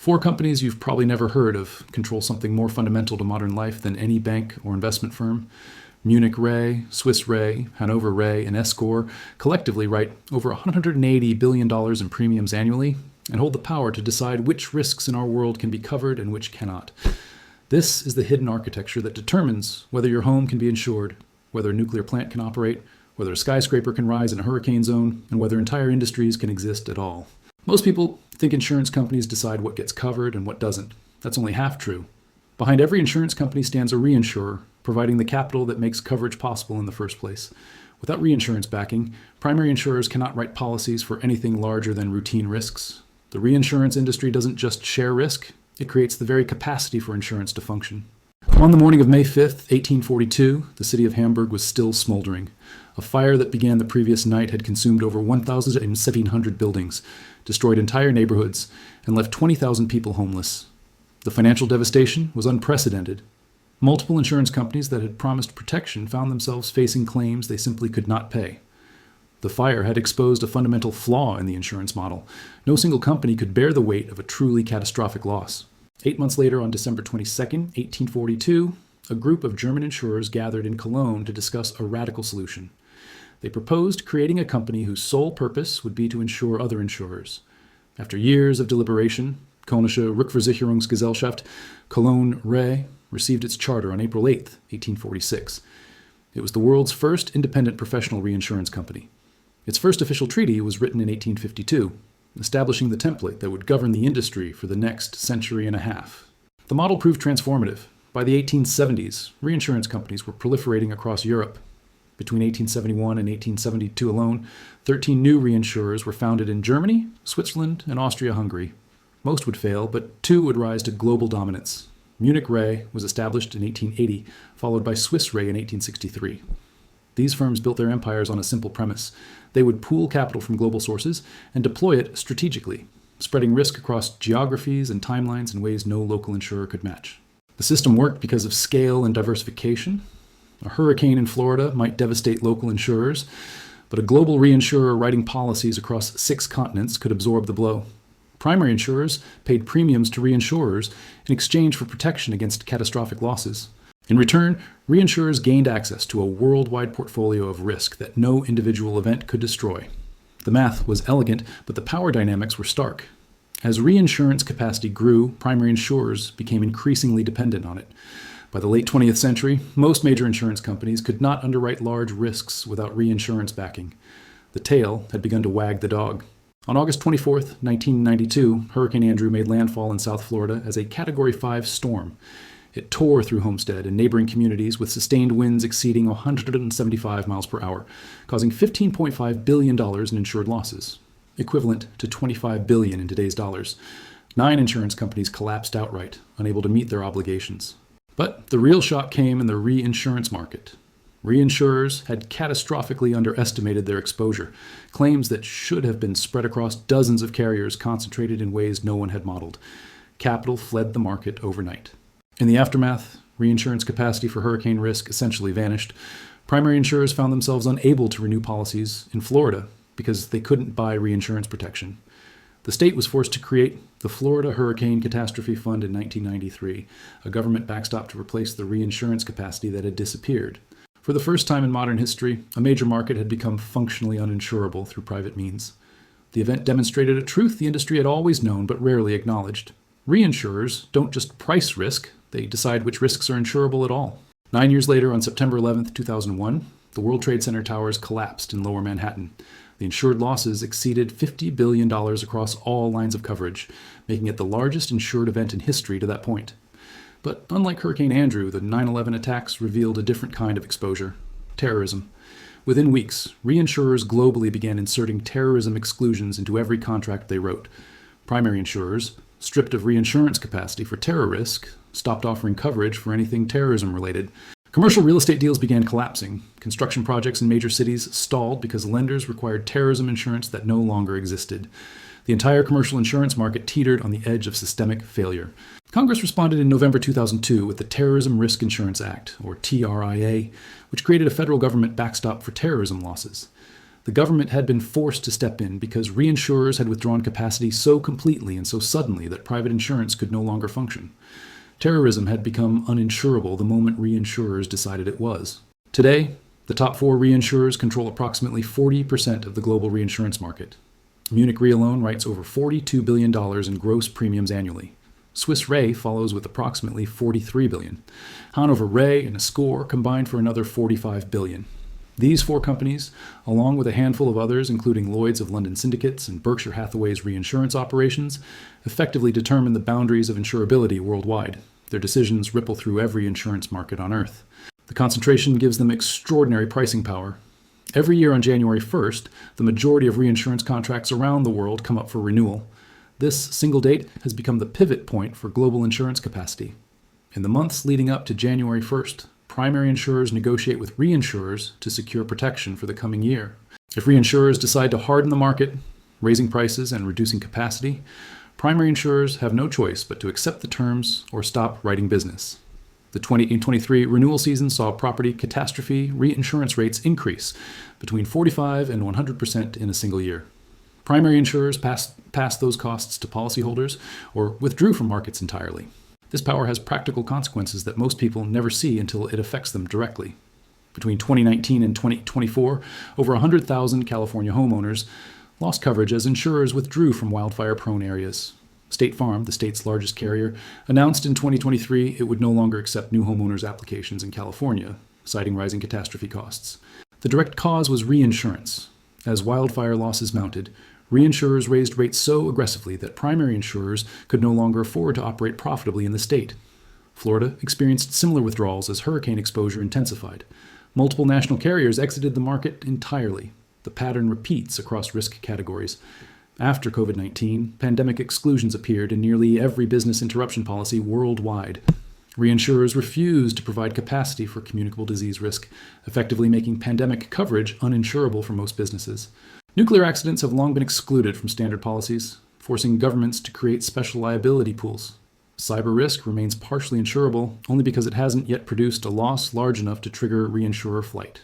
Four companies you've probably never heard of control something more fundamental to modern life than any bank or investment firm. Munich Re, Swiss Re, Hanover Re, and Escor collectively write over $180 billion in premiums annually and hold the power to decide which risks in our world can be covered and which cannot. This is the hidden architecture that determines whether your home can be insured, whether a nuclear plant can operate, whether a skyscraper can rise in a hurricane zone, and whether entire industries can exist at all. Most people think insurance companies decide what gets covered and what doesn't. That's only half true. Behind every insurance company stands a reinsurer, providing the capital that makes coverage possible in the first place. Without reinsurance backing, primary insurers cannot write policies for anything larger than routine risks. The reinsurance industry doesn't just share risk, it creates the very capacity for insurance to function. On the morning of May 5th, 1842, the city of Hamburg was still smoldering. A fire that began the previous night had consumed over 1,700 buildings, destroyed entire neighborhoods, and left 20,000 people homeless. The financial devastation was unprecedented. Multiple insurance companies that had promised protection found themselves facing claims they simply could not pay. The fire had exposed a fundamental flaw in the insurance model. No single company could bear the weight of a truly catastrophic loss. 8 months later, on December 22, 1842, a group of German insurers gathered in Cologne to discuss a radical solution. They proposed creating a company whose sole purpose would be to insure other insurers. After years of deliberation, Kölnische Rückversicherungsgesellschaft Cologne Re received its charter on April 8, 1846. It was the world's first independent professional reinsurance company. Its first official treaty was written in 1852, establishing the template that would govern the industry for the next century and a half. The model proved transformative. By the 1870s, reinsurance companies were proliferating across Europe. Between 1871 and 1872 alone, 13 new reinsurers were founded in Germany, Switzerland, and Austria-Hungary. Most would fail, but 2 would rise to global dominance. Munich Re was established in 1880, followed by Swiss Re in 1863. These firms built their empires on a simple premise. They would pool capital from global sources and deploy it strategically, spreading risk across geographies and timelines in ways no local insurer could match. The system worked because of scale and diversification. A hurricane in Florida might devastate local insurers, but a global reinsurer writing policies across 6 continents could absorb the blow. Primary insurers paid premiums to reinsurers in exchange for protection against catastrophic losses. In return, reinsurers gained access to a worldwide portfolio of risk that no individual event could destroy. The math was elegant, but the power dynamics were stark. As reinsurance capacity grew, primary insurers became increasingly dependent on it. By the late 20th century, most major insurance companies could not underwrite large risks without reinsurance backing. The tail had begun to wag the dog. On August 24, 1992, Hurricane Andrew made landfall in South Florida as a Category 5 storm. It tore through Homestead and neighboring communities with sustained winds exceeding 175 miles per hour, causing $15.5 billion in insured losses, equivalent to $25 billion in today's dollars. 9 insurance companies collapsed outright, unable to meet their obligations. But the real shock came in the reinsurance market. Reinsurers had catastrophically underestimated their exposure, claims that should have been spread across dozens of carriers concentrated in ways no one had modeled. Capital fled the market overnight. In the aftermath, reinsurance capacity for hurricane risk essentially vanished. Primary insurers found themselves unable to renew policies in Florida because they couldn't buy reinsurance protection. The state was forced to create the Florida Hurricane Catastrophe Fund in 1993, a government backstop to replace the reinsurance capacity that had disappeared. For the first time in modern history, a major market had become functionally uninsurable through private means. The event demonstrated a truth the industry had always known but rarely acknowledged. Reinsurers don't just price risk, they decide which risks are insurable at all. 9 years later, on September 11, 2001, the World Trade Center towers collapsed in Lower Manhattan. The insured losses exceeded $50 billion across all lines of coverage, making it the largest insured event in history to that point. But unlike Hurricane Andrew, the 9/11 attacks revealed a different kind of exposure: terrorism. Within weeks, reinsurers globally began inserting terrorism exclusions into every contract they wrote. Primary insurers, stripped of reinsurance capacity for terror risk, stopped offering coverage for anything terrorism-related. Commercial real estate deals began collapsing. Construction projects in major cities stalled because lenders required terrorism insurance that no longer existed. The entire commercial insurance market teetered on the edge of systemic failure. Congress responded in November 2002 with the Terrorism Risk Insurance Act, or TRIA, which created a federal government backstop for terrorism losses. The government had been forced to step in because reinsurers had withdrawn capacity so completely and so suddenly that private insurance could no longer function. Terrorism had become uninsurable the moment reinsurers decided it was. Today, the top 4 reinsurers control approximately 40% of the global reinsurance market. Munich Re alone writes over $42 billion in gross premiums annually. Swiss Re follows with approximately $43 billion. Hanover Re and SCOR combined for another $45 billion. These 4 companies, along with a handful of others, including Lloyd's of London Syndicates and Berkshire Hathaway's reinsurance operations, effectively determine the boundaries of insurability worldwide. Their decisions ripple through every insurance market on Earth. The concentration gives them extraordinary pricing power. Every year on January 1st, the majority of reinsurance contracts around the world come up for renewal. This single date has become the pivot point for global insurance capacity. In the months leading up to January 1st, primary insurers negotiate with reinsurers to secure protection for the coming year. If reinsurers decide to harden the market, raising prices and reducing capacity, primary insurers have no choice but to accept the terms or stop writing business. The 2023 renewal season saw property catastrophe reinsurance rates increase between 45% and 100% in a single year. Primary insurers passed those costs to policyholders or withdrew from markets entirely. This power has practical consequences that most people never see until it affects them directly. Between 2019 and 2024, over 100,000 California homeowners lost coverage as insurers withdrew from wildfire-prone areas. State Farm, the state's largest carrier, announced in 2023 it would no longer accept new homeowners' applications in California, citing rising catastrophe costs. The direct cause was reinsurance. As wildfire losses mounted, reinsurers raised rates so aggressively that primary insurers could no longer afford to operate profitably in the state. Florida experienced similar withdrawals as hurricane exposure intensified. Multiple national carriers exited the market entirely. The pattern repeats across risk categories. After COVID-19, pandemic exclusions appeared in nearly every business interruption policy worldwide. Reinsurers refused to provide capacity for communicable disease risk, effectively making pandemic coverage uninsurable for most businesses. Nuclear accidents have long been excluded from standard policies, forcing governments to create special liability pools. Cyber risk remains partially insurable only because it hasn't yet produced a loss large enough to trigger reinsurer flight.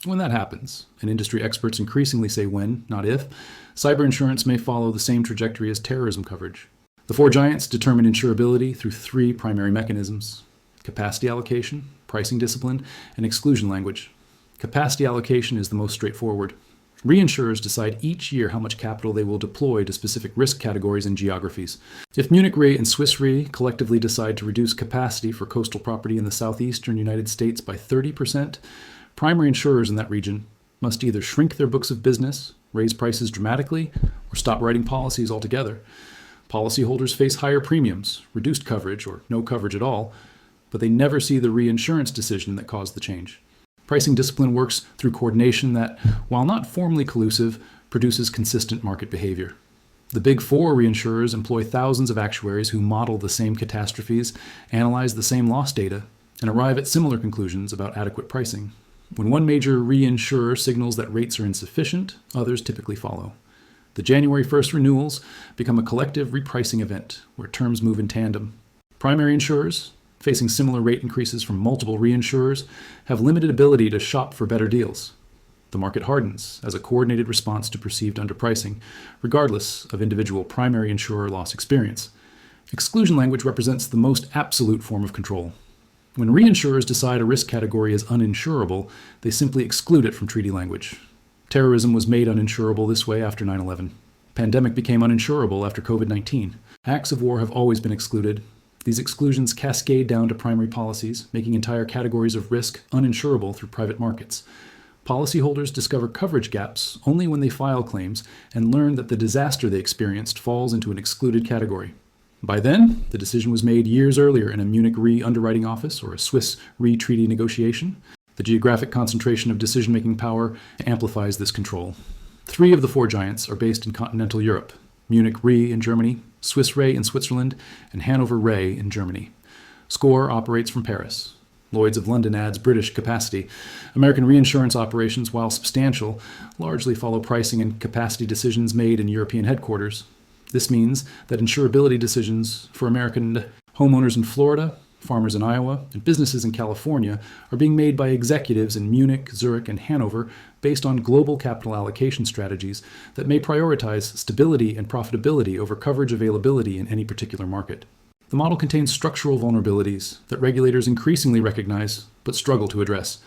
When that happens, and industry experts increasingly say when, not if, cyber insurance may follow the same trajectory as terrorism coverage. The 4 giants determine insurability through 3 primary mechanisms: capacity allocation, pricing discipline, and exclusion language. Capacity allocation is the most straightforward. Reinsurers decide each year how much capital they will deploy to specific risk categories and geographies. If Munich Re and Swiss Re collectively decide to reduce capacity for coastal property in the southeastern United States by 30%, primary insurers in that region must either shrink their books of business, raise prices dramatically, or stop writing policies altogether. Policyholders face higher premiums, reduced coverage, or no coverage at all, but they never see the reinsurance decision that caused the change. Pricing discipline works through coordination that, while not formally collusive, produces consistent market behavior. The big 4 reinsurers employ thousands of actuaries who model the same catastrophes, analyze the same loss data, and arrive at similar conclusions about adequate pricing. When one major reinsurer signals that rates are insufficient, others typically follow. The January 1st renewals become a collective repricing event where terms move in tandem. Primary insurers, facing similar rate increases from multiple reinsurers, have limited ability to shop for better deals. The market hardens as a coordinated response to perceived underpricing, regardless of individual primary insurer loss experience. Exclusion language represents the most absolute form of control. When reinsurers decide a risk category is uninsurable, they simply exclude it from treaty language. Terrorism was made uninsurable this way after 9/11. Pandemic became uninsurable after COVID-19. Acts of war have always been excluded. These exclusions cascade down to primary policies, making entire categories of risk uninsurable through private markets. Policyholders discover coverage gaps only when they file claims and learn that the disaster they experienced falls into an excluded category. By then, the decision was made years earlier in a Munich Re underwriting office or a Swiss Re treaty negotiation. The geographic concentration of decision-making power amplifies this control. 3 of the 4 giants are based in continental Europe: Munich Re in Germany, Swiss Re in Switzerland, and Hanover Re in Germany. SCOR operates from Paris. Lloyd's of London adds British capacity. American reinsurance operations, while substantial, largely follow pricing and capacity decisions made in European headquarters. This means that insurability decisions for American homeowners in Florida farmers in Iowa, and businesses in California are being made by executives in Munich, Zurich, and Hanover based on global capital allocation strategies that may prioritize stability and profitability over coverage availability in any particular market. The model contains structural vulnerabilities that regulators increasingly recognize but struggle to address.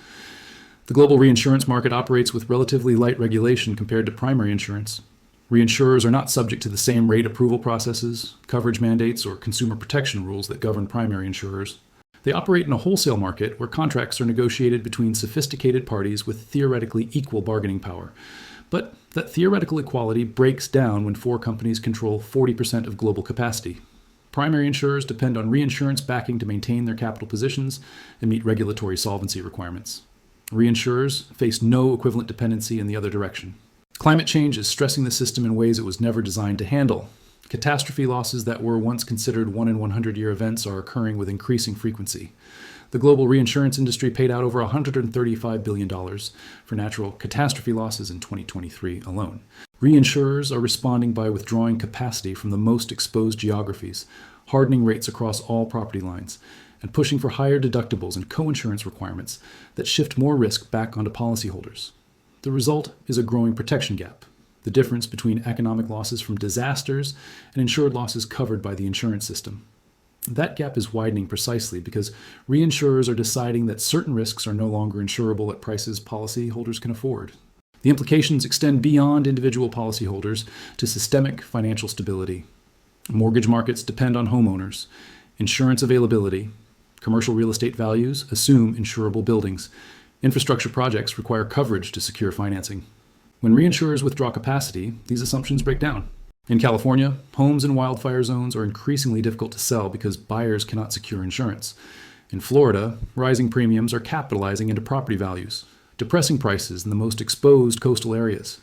The global reinsurance market operates with relatively light regulation compared to primary insurance. Reinsurers are not subject to the same rate approval processes, coverage mandates, or consumer protection rules that govern primary insurers. They operate in a wholesale market where contracts are negotiated between sophisticated parties with theoretically equal bargaining power. But that theoretical equality breaks down when 4 companies control 40% of global capacity. Primary insurers depend on reinsurance backing to maintain their capital positions and meet regulatory solvency requirements. Reinsurers face no equivalent dependency in the other direction. Climate change is stressing the system in ways it was never designed to handle. Catastrophe losses that were once considered 1 in 100-year events are occurring with increasing frequency. The global reinsurance industry paid out over $135 billion for natural catastrophe losses in 2023 alone. Reinsurers are responding by withdrawing capacity from the most exposed geographies, hardening rates across all property lines, and pushing for higher deductibles and coinsurance requirements that shift more risk back onto policyholders. The result is a growing protection gap, the difference between economic losses from disasters and insured losses covered by the insurance system. That gap is widening precisely because reinsurers are deciding that certain risks are no longer insurable at prices policyholders can afford. The implications extend beyond individual policyholders to systemic financial stability. Mortgage markets depend on homeowners. Insurance availability, commercial real estate values assume insurable buildings. Infrastructure projects require coverage to secure financing. When reinsurers withdraw capacity, these assumptions break down. In California, homes in wildfire zones are increasingly difficult to sell because buyers cannot secure insurance. In Florida, rising premiums are capitalizing into property values, depressing prices in the most exposed coastal areas.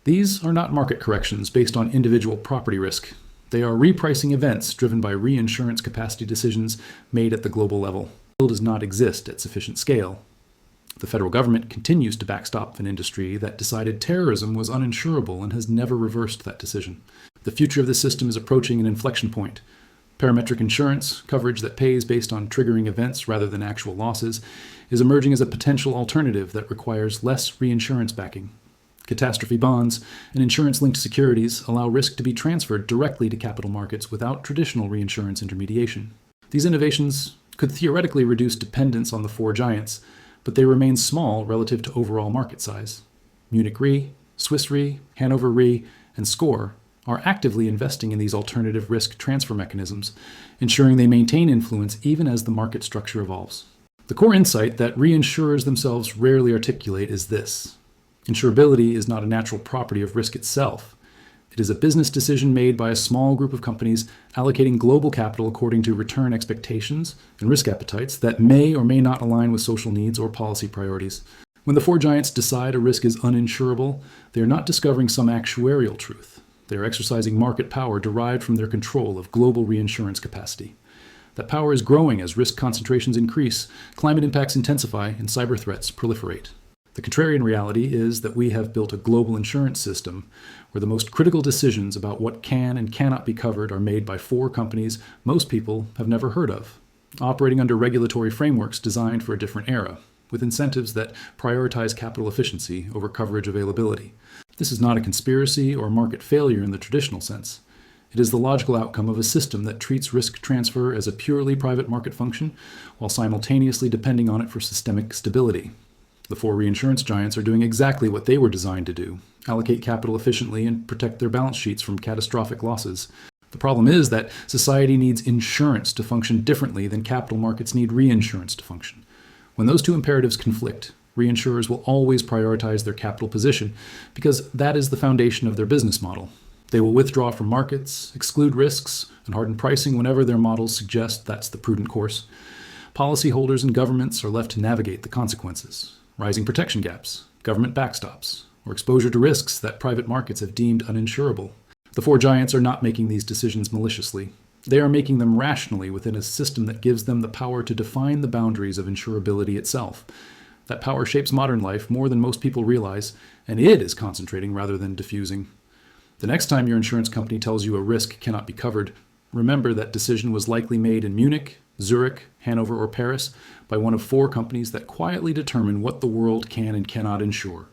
These are not market corrections based on individual property risk. They are repricing events driven by reinsurance capacity decisions made at the global level. It does not exist at sufficient scale. The federal government continues to backstop an industry that decided terrorism was uninsurable and has never reversed that decision. The future of the system is approaching an inflection point. Parametric insurance, coverage that pays based on triggering events rather than actual losses, is emerging as a potential alternative that requires less reinsurance backing. Catastrophe bonds and insurance-linked securities allow risk to be transferred directly to capital markets without traditional reinsurance intermediation. These innovations could theoretically reduce dependence on the 4 giants, but they remain small relative to overall market size. Munich Re, Swiss Re, Hanover Re, and SCOR are actively investing in these alternative risk transfer mechanisms, ensuring they maintain influence even as the market structure evolves. The core insight that reinsurers themselves rarely articulate is this: insurability is not a natural property of risk itself. It is a business decision made by a small group of companies allocating global capital according to return expectations and risk appetites that may or may not align with social needs or policy priorities. When the 4 giants decide a risk is uninsurable, they are not discovering some actuarial truth. They are exercising market power derived from their control of global reinsurance capacity. That power is growing as risk concentrations increase, climate impacts intensify, and cyber threats proliferate. The contrarian reality is that we have built a global insurance system where the most critical decisions about what can and cannot be covered are made by 4 companies most people have never heard of, operating under regulatory frameworks designed for a different era, with incentives that prioritize capital efficiency over coverage availability. This is not a conspiracy or market failure in the traditional sense. It is the logical outcome of a system that treats risk transfer as a purely private market function while simultaneously depending on it for systemic stability. The 4 reinsurance giants are doing exactly what they were designed to do: allocate capital efficiently and protect their balance sheets from catastrophic losses. The problem is that society needs insurance to function differently than capital markets need reinsurance to function. When those 2 imperatives conflict, reinsurers will always prioritize their capital position because that is the foundation of their business model. They will withdraw from markets, exclude risks, and harden pricing whenever their models suggest that's the prudent course. Policyholders and governments are left to navigate the consequences: rising protection gaps, government backstops, or exposure to risks that private markets have deemed uninsurable. The 4 giants are not making these decisions maliciously. They are making them rationally within a system that gives them the power to define the boundaries of insurability itself. That power shapes modern life more than most people realize, and it is concentrating rather than diffusing. The next time your insurance company tells you a risk cannot be covered, remember that decision was likely made in Munich, Zurich, Hanover, or Paris by one of four companies that quietly determine what the world can and cannot insure.